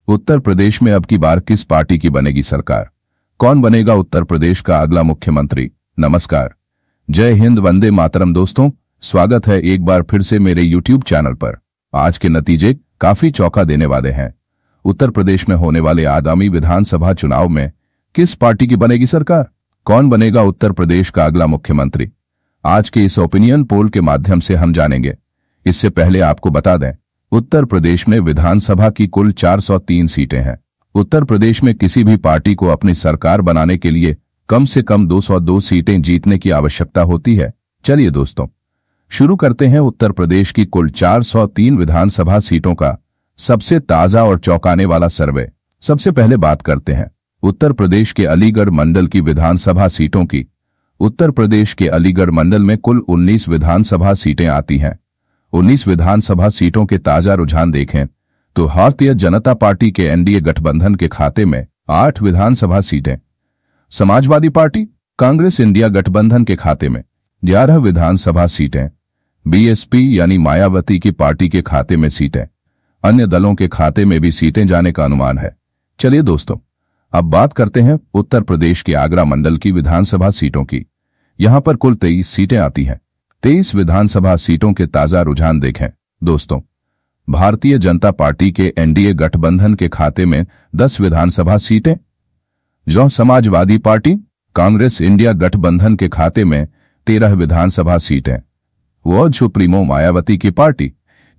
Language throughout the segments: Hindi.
उत्तर प्रदेश में अब की बार किस पार्टी की बनेगी सरकार? कौन बनेगा उत्तर प्रदेश का अगला मुख्यमंत्री? नमस्कार, जय हिंद, वंदे मातरम। दोस्तों, स्वागत है एक बार फिर से मेरे YouTube चैनल पर। आज के नतीजे काफी चौंका देने वाले हैं। उत्तर प्रदेश में होने वाले आगामी विधानसभा चुनाव में किस पार्टी की बनेगी सरकार? कौन बनेगा उत्तर प्रदेश का अगला मुख्यमंत्री? आज के इस ओपिनियन पोल के माध्यम से हम जानेंगे। इससे पहले आपको बता दें, उत्तर प्रदेश में विधानसभा की कुल 403 सीटें हैं। उत्तर प्रदेश में किसी भी पार्टी को अपनी सरकार बनाने के लिए कम से कम 202 सीटें जीतने की आवश्यकता होती है। चलिए दोस्तों, शुरू करते हैं उत्तर प्रदेश की कुल 403 विधानसभा सीटों का सबसे ताजा और चौंकाने वाला सर्वे। सबसे पहले बात करते हैं उत्तर प्रदेश के अलीगढ़ मंडल की विधानसभा सीटों की। उत्तर प्रदेश के अलीगढ़ मंडल में कुल 19 विधानसभा सीटें आती हैं। 19 विधानसभा सीटों के ताजा रुझान देखें तो भारतीय जनता पार्टी के एनडीए गठबंधन के खाते में 8 विधानसभा सीटें, समाजवादी पार्टी कांग्रेस इंडिया गठबंधन के खाते में 11 विधानसभा सीटें, बीएसपी यानी मायावती की पार्टी के खाते में सीटें, अन्य दलों के खाते में भी सीटें जाने का अनुमान है। चलिए दोस्तों, अब बात करते हैं उत्तर प्रदेश के आगरा मंडल की विधानसभा सीटों की। यहां पर कुल 23 सीटें आती हैं। 23 विधानसभा सीटों के ताजा रुझान देखें दोस्तों। भारतीय जनता पार्टी के एनडीए गठबंधन के खाते में 10 विधानसभा सीटें, जो समाजवादी पार्टी कांग्रेस इंडिया गठबंधन के खाते में 13 विधानसभा सीटें, वो सुप्रीमो मायावती की पार्टी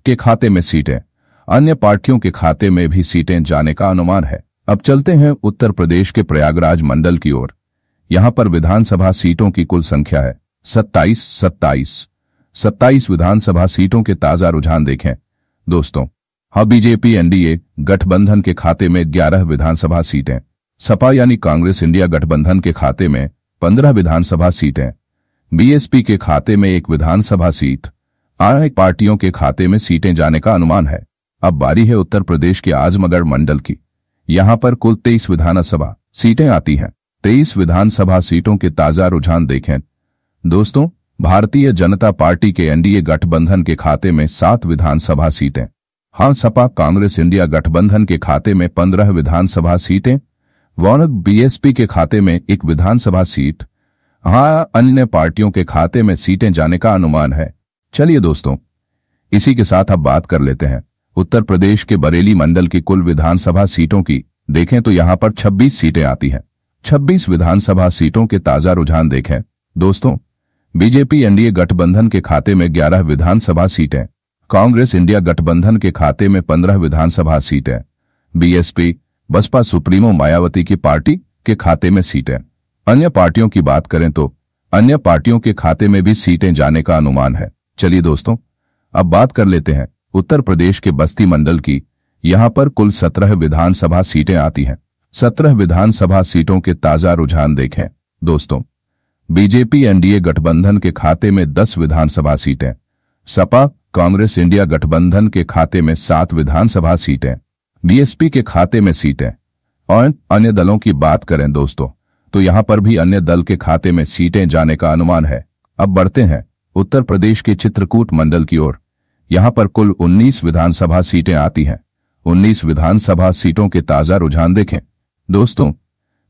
के खाते में सीटें, अन्य पार्टियों के खाते में भी सीटें जाने का अनुमान है। अब चलते हैं उत्तर प्रदेश के प्रयागराज मंडल की ओर। यहां पर विधानसभा सीटों की कुल संख्या है 27 विधानसभा सीटों के ताजा रुझान देखें दोस्तों। हाँ, बीजेपी एनडीए गठबंधन के खाते में 11 विधानसभा सीटें, सपा यानी कांग्रेस इंडिया गठबंधन के खाते में 15 विधानसभा सीटें, बीएसपी के खाते में 1 विधानसभा सीट, अन्य पार्टियों के खाते में सीटें जाने का अनुमान है। अब बारी है उत्तर प्रदेश के आजमगढ़ मंडल की। यहां पर कुल 23 विधानसभा सीटें आती हैं। 23 विधानसभा सीटों के ताजा रुझान देखें दोस्तों। भारतीय जनता पार्टी के एनडीए गठबंधन के खाते में 7 विधानसभा सीटें, हाँ सपा कांग्रेस इंडिया गठबंधन के खाते में 15 विधानसभा सीटें, वॉनक बीएसपी के खाते में 1 विधानसभा सीट, हाँ अन्य पार्टियों के खाते में सीटें जाने का अनुमान है। चलिए दोस्तों, इसी के साथ अब बात कर लेते हैं उत्तर प्रदेश के बरेली मंडल की कुल विधानसभा सीटों की। देखें तो यहां पर 26 सीटें आती हैं। 26 विधानसभा सीटों के ताजा रुझान देखें दोस्तों। बीजेपी एनडीए गठबंधन के खाते में 11 विधानसभा सीटें, कांग्रेस इंडिया गठबंधन के खाते में 15 विधानसभा सीटें, बीएसपी बसपा सुप्रीमो मायावती की पार्टी के खाते में सीटें। अन्य पार्टियों की बात करें तो अन्य पार्टियों के खाते में भी सीटें जाने का अनुमान है। चलिए दोस्तों, अब बात कर लेते हैं उत्तर प्रदेश के बस्ती मंडल की। यहां पर कुल 17 विधानसभा सीटें आती हैं। 17 विधानसभा सीटों के ताजा रुझान देखें दोस्तों। बीजेपी एनडीए गठबंधन के खाते में 10 विधानसभा सीटें, सपा कांग्रेस इंडिया गठबंधन के खाते में 7 विधानसभा सीटें, बीएसपी के खाते में सीटें। और अन्य दलों की बात करें दोस्तों तो यहां पर भी अन्य दल के खाते में सीटें जाने का अनुमान है। अब बढ़ते हैं उत्तर प्रदेश के चित्रकूट मंडल की ओर। यहां पर कुल 19 विधानसभा सीटें आती हैं। 19 विधानसभा सीटों के ताजा रुझान देखें दोस्तों।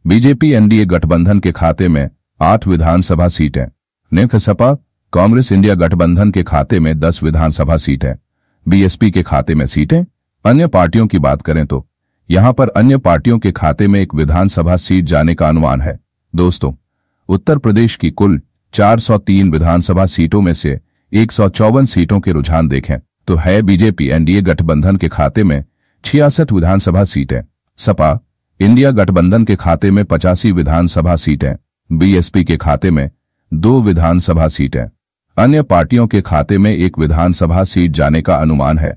बीजेपी एनडीए गठबंधन के खाते में 8 विधानसभा सीटें, नेक सपा कांग्रेस इंडिया गठबंधन के खाते में 10 विधानसभा सीटें, बीएसपी के खाते में सीटें। अन्य पार्टियों की बात करें तो यहां पर अन्य पार्टियों के खाते में 1 विधानसभा सीट जाने का अनुमान है। दोस्तों, उत्तर प्रदेश की कुल 403 विधानसभा सीटों में से 154 सीटों के रुझान देखें तो है बीजेपी एनडीए गठबंधन के खाते में 66 विधानसभा सीटें, सपा इंडिया गठबंधन के खाते में 85 विधानसभा सीटें, बीएसपी के खाते में 2 विधानसभा सीटें, अन्य पार्टियों के खाते में 1 विधानसभा सीट जाने का अनुमान है।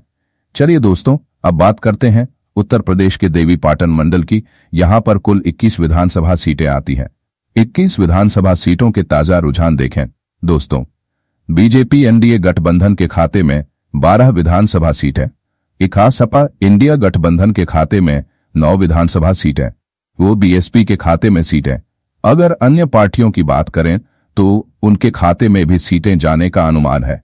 चलिए दोस्तों, अब बात करते हैं उत्तर प्रदेश के देवी पाटन मंडल की। यहां पर कुल 21 विधानसभा सीटें आती हैं। 21 विधानसभा सीटों के ताजा रुझान देखें दोस्तों। बीजेपी एनडीए गठबंधन के खाते में 12 विधानसभा सीटें, इका सपा इंडिया गठबंधन के खाते में 9 विधानसभा सीटें, वो बीएसपी के खाते में सीटें। अगर अन्य पार्टियों की बात करें तो उनके खाते में भी सीटें जाने का अनुमान है।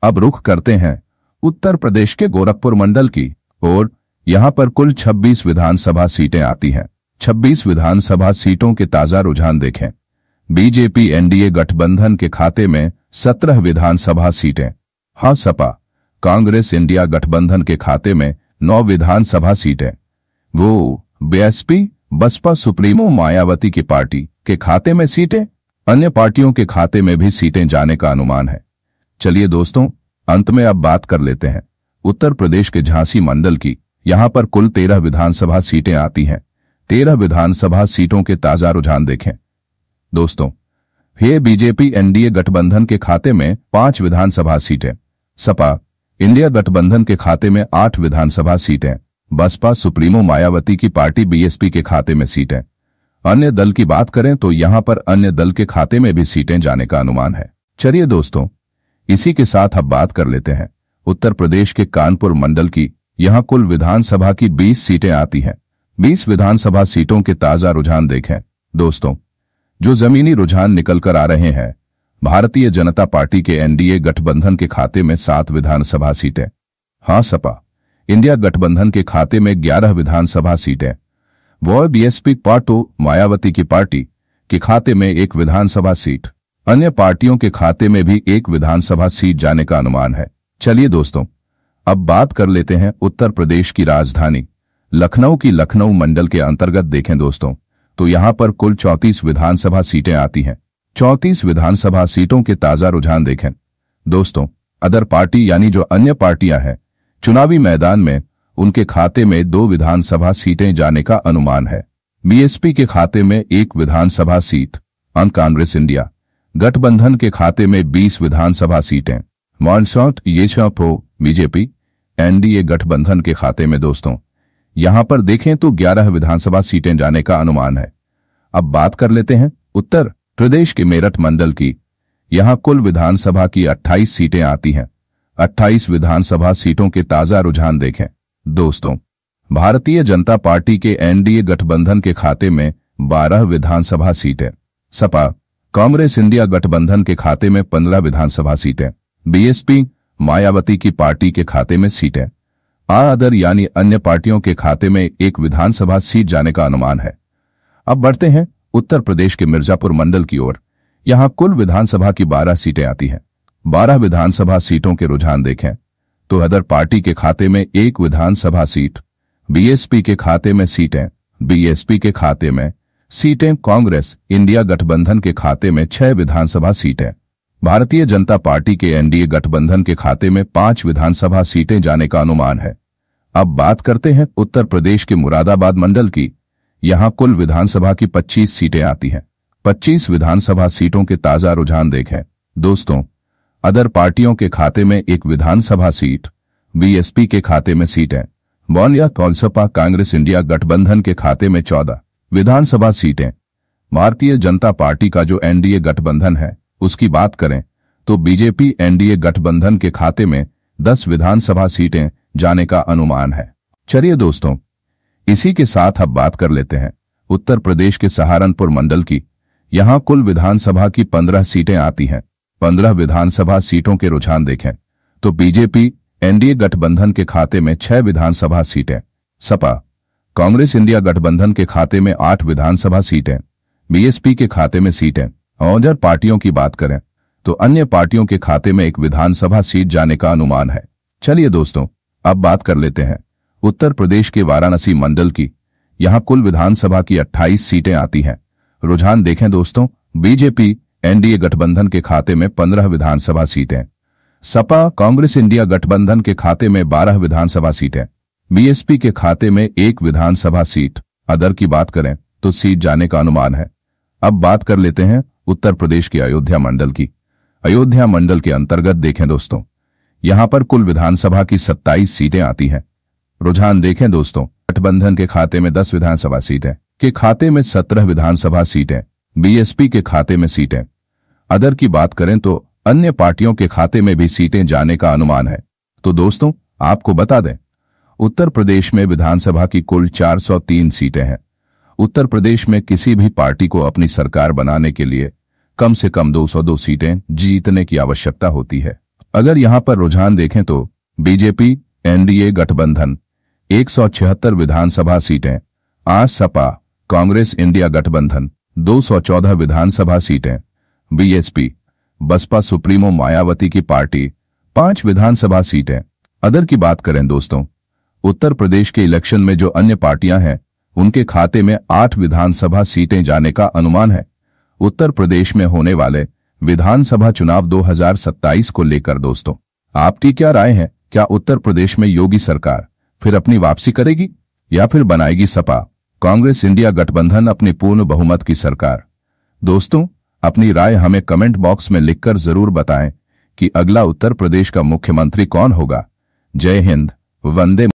अब रुख करते हैं उत्तर प्रदेश के गोरखपुर मंडल की और यहाँ पर कुल 26 विधानसभा सीटें आती हैं। 26 विधानसभा सीटों के ताजा रुझान देखें। बीजेपी एनडीए गठबंधन के खाते में 17 विधानसभा सीटें। हाँ, सपा कांग्रेस इंडिया गठबंधन के खाते में 9 विधानसभा सीटें। वो बीएसपी बसपा सुप्रीमो मायावती की पार्टी के खाते में सीटें। अन्य पार्टियों के खाते में भी सीटें जाने का अनुमान है। चलिए दोस्तों, अंत में अब बात कर लेते हैं उत्तर प्रदेश के झांसी मंडल की। यहां पर कुल 13 विधानसभा सीटें आती हैं। 13 विधानसभा सीटों के ताजा रुझान देखें दोस्तों। ये बीजेपी एनडीए गठबंधन के खाते में 5 विधानसभा सीटें। सपा इंडिया गठबंधन के खाते में 8 विधानसभा सीटें। बसपा सुप्रीमो मायावती की पार्टी बीएसपी के खाते में सीटें। अन्य दल की बात करें तो यहां पर अन्य दल के खाते में भी सीटें जाने का अनुमान है। चलिए दोस्तों, इसी के साथ अब बात कर लेते हैं उत्तर प्रदेश के कानपुर मंडल की। यहां कुल विधानसभा की 20 सीटें आती हैं। 20 विधानसभा सीटों के ताजा रुझान देखें दोस्तों। जो जमीनी रुझान निकल कर आ रहे हैं, भारतीय जनता पार्टी के एनडीए गठबंधन के खाते में 7 विधानसभा सीटें। हाँ, सपा इंडिया गठबंधन के खाते में 11 विधानसभा सीटें। वह बीएसपी पार्टी मायावती की पार्टी के खाते में 1 विधानसभा सीट। अन्य पार्टियों के खाते में भी 1 विधानसभा सीट जाने का अनुमान है। चलिए दोस्तों, अब बात कर लेते हैं उत्तर प्रदेश की राजधानी लखनऊ की। लखनऊ मंडल के अंतर्गत देखें दोस्तों तो यहां पर कुल 34 विधानसभा सीटें आती हैं। 34 विधानसभा सीटों के ताजा रुझान देखें दोस्तों। अदर पार्टी यानी जो अन्य पार्टियां हैं, चुनावी मैदान में उनके खाते में 2 विधानसभा सीटें जाने का अनुमान है। बीएसपी के खाते में 1 विधानसभा सीट। कांग्रेस इंडिया गठबंधन के खाते में 20 विधानसभा सीटें। मॉनसॉट येशपो बीजेपी एनडीए गठबंधन के खाते में दोस्तों यहां पर देखें तो 11 विधानसभा सीटें जाने का अनुमान है। अब बात कर लेते हैं उत्तर प्रदेश के मेरठ मंडल की। यहां कुल विधानसभा की 28 सीटें आती हैं। 28 विधानसभा सीटों के ताजा रुझान देखें दोस्तों। भारतीय जनता पार्टी के एनडीए गठबंधन के खाते में 12 विधानसभा सीटें। सपा कांग्रेस इंडिया गठबंधन के खाते में 15 विधानसभा सीटें। बीएसपी मायावती की पार्टी के खाते में सीटें। अदर यानी अन्य पार्टियों के खाते में 1 विधानसभा सीट जाने का अनुमान है। अब बढ़ते हैं उत्तर प्रदेश के मिर्जापुर मंडल की ओर। यहां कुल विधानसभा की 12 सीटें आती हैं। 12 विधानसभा सीटों के रुझान देखें तो अदर पार्टी के खाते में 1 विधानसभा सीट। बीएसपी के खाते में सीटें। बीएसपी के खाते में सीटें। कांग्रेस इंडिया गठबंधन के खाते में 6 विधानसभा सीटें। भारतीय जनता पार्टी के एनडीए गठबंधन के खाते में 5 विधानसभा सीटें जाने का अनुमान है। अब बात करते हैं उत्तर प्रदेश के मुरादाबाद मंडल की। यहां कुल विधानसभा की 25 सीटें आती हैं। 25 विधानसभा सीटों के ताजा रुझान देखें दोस्तों। अदर पार्टियों के खाते में 1 विधानसभा सीट। बीएसपी के खाते में सीटें। या कौलसपा कांग्रेस इंडिया गठबंधन के खाते में 14 विधानसभा सीटें। भारतीय जनता पार्टी का जो एनडीए गठबंधन है उसकी बात करें तो बीजेपी एनडीए गठबंधन के खाते में 10 विधानसभा सीटें जाने का अनुमान है। चलिए दोस्तों, इसी के साथ अब बात कर लेते हैं उत्तर प्रदेश के सहारनपुर मंडल की। यहां कुल विधानसभा की 15 सीटें आती हैं। 15 विधानसभा सीटों के रुझान देखें तो बीजेपी एनडीए गठबंधन के खाते में 6 विधानसभा सीटें। सपा कांग्रेस इंडिया गठबंधन के खाते में 8 विधानसभा सीटें। बीएसपी के खाते में सीटें। और पार्टियों की बात करें तो अन्य पार्टियों के खाते में 1 विधानसभा सीट जाने का अनुमान है। चलिए दोस्तों, अब बात कर लेते हैं उत्तर प्रदेश के वाराणसी मंडल की। यहां कुल विधानसभा की 28 सीटें आती हैं। रुझान देखें दोस्तों। बीजेपी एनडीए गठबंधन के खाते में 15 विधानसभा सीटें। सपा कांग्रेस इंडिया गठबंधन के खाते में 12 विधानसभा सीटें। बीएसपी के खाते में 1 विधानसभा सीट। अदर की बात करें तो सीट जाने का अनुमान है। अब बात कर लेते हैं उत्तर प्रदेश के अयोध्या मंडल की। अयोध्या मंडल के अंतर्गत देखें दोस्तों। यहां पर कुल विधानसभा की 27 सीटें आती हैं। रुझान देखें दोस्तों। गठबंधन के खाते में 10 विधानसभा सीटें। के खाते में 17 विधानसभा सीटें। बीएसपी के खाते में सीटें। अदर की बात करें तो अन्य पार्टियों के खाते में भी सीटें जाने का अनुमान है। तो दोस्तों, आपको बता दें उत्तर प्रदेश में विधानसभा की कुल 403 सीटें हैं। उत्तर प्रदेश में किसी भी पार्टी को अपनी सरकार बनाने के लिए कम से कम 202 सीटें जीतने की आवश्यकता होती है। अगर यहां पर रुझान देखें तो बीजेपी एनडीए गठबंधन 176 विधानसभा सीटें। आज सपा कांग्रेस इंडिया गठबंधन 214 विधानसभा सीटें। बीएसपी बसपा सुप्रीमो मायावती की पार्टी 5 विधानसभा सीटें। अदर की बात करें दोस्तों, उत्तर प्रदेश के इलेक्शन में जो अन्य पार्टियां हैं उनके खाते में 8 विधानसभा सीटें जाने का अनुमान है। उत्तर प्रदेश में होने वाले विधानसभा चुनाव 2027 को लेकर दोस्तों आपकी क्या राय है? क्या उत्तर प्रदेश में योगी सरकार फिर अपनी वापसी करेगी या फिर बनाएगी सपा कांग्रेस इंडिया गठबंधन अपनी पूर्ण बहुमत की सरकार? दोस्तों अपनी राय हमें कमेंट बॉक्स में लिखकर जरूर बताएं कि अगला उत्तर प्रदेश का मुख्यमंत्री कौन होगा। जय हिंद, वंदे